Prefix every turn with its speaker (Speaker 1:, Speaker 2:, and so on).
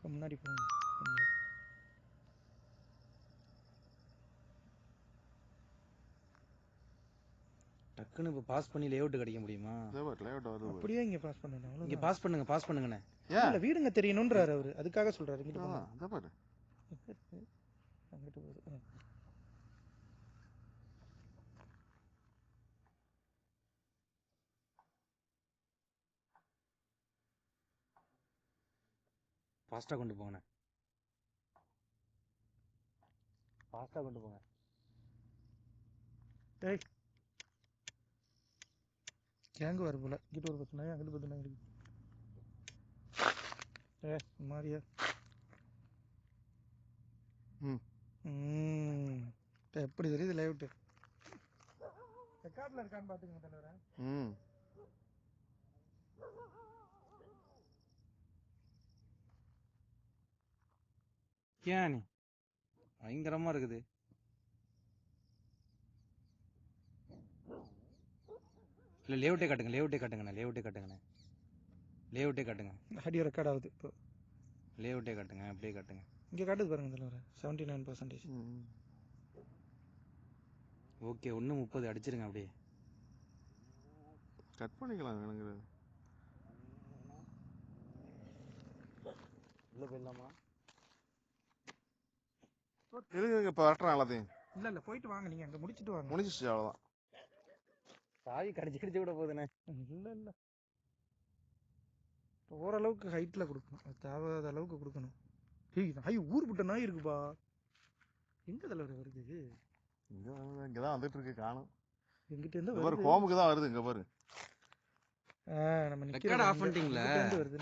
Speaker 1: முன்னாடி போங்க.
Speaker 2: டக்குன்னு இப்போ பாஸ் பண்ணி லேஅவுட் கிடைக்க முடியுமா?
Speaker 1: அப்படியே இங்க பாஸ் பண்ணணும்.
Speaker 2: இங்க பாஸ் பண்ணுங்கண்ணே.
Speaker 1: இல்ல வீடுங்க தெரியணும்ன்றாரு அவரு, அதுக்காக சொல்றாரு. இங்கிட்டு போங்க. அங்கிட்டு போகுது.
Speaker 2: ஃபாஸ்ட்டாக கொண்டு போங்கண்ணே. ஃபாஸ்ட்டாக கொண்டு போங்க.
Speaker 1: டேய் கேங்கு வர போல. இங்கிட்டு ஒரு 10 நாய், அங்கிட்டு 10 நாய் இருக்கு. மாரியா எப்படி தெரியுது லைவ்ட்டு? ரெக்கார்ட்ல இருக்கான்னு பாத்துக்கங்க தலைவரே.
Speaker 2: ஏன் நீ பயங்கரமா இருக்குது. இல்லை லேஅவுட்டே காட்டுங்க, லேஅவுட்டே காட்டுங்க.
Speaker 1: ஆடியோ ரெக்கார்ட் ஆகுது இப்போ.
Speaker 2: லேஅவுட்டே காட்டுங்க, அப்படியே காட்டுங்க.
Speaker 1: இங்கே காட்டுது பாருங்க தலைவரே, 79%.
Speaker 2: ஓகே, 1:30 அடிச்சிருங்க. அப்படியே
Speaker 3: கட் பண்ணிக்கலாம். எனக்கு
Speaker 2: உள்ள போயிடலாமா?
Speaker 3: இருங்க, இப்போ வரட்டுறேன் எல்லாத்தையும்.
Speaker 1: இல்லை போயிட்டு வாங்க, நீங்கள் அங்கே முடிச்சுட்டு வாங்க.
Speaker 3: முடிச்சிச்சு, அவ்வளோதான்.
Speaker 2: சாவி கடிச்சு கூட போகுதுண்ணே.
Speaker 1: இல்லை ஓரளவுக்கு ஹைட்டில் கொடுக்கணும், தேவையாத அளவுக்கு கொடுக்கணும். நாய் ஊர் விட்ட நாய் இருக்குப்பா. எங்க தலைவர் வருது?
Speaker 3: இங்கதான் வந்துட்டு இருக்கு, காணும்.
Speaker 1: எங்கிட்ட இருந்து
Speaker 3: ஹோமுக்கு தான் வருது. இங்க பாரு.
Speaker 1: நம்ம
Speaker 2: ரெக்கார்ட் ஆஃப் பண்ணிட்டீங்களா?
Speaker 1: வருது.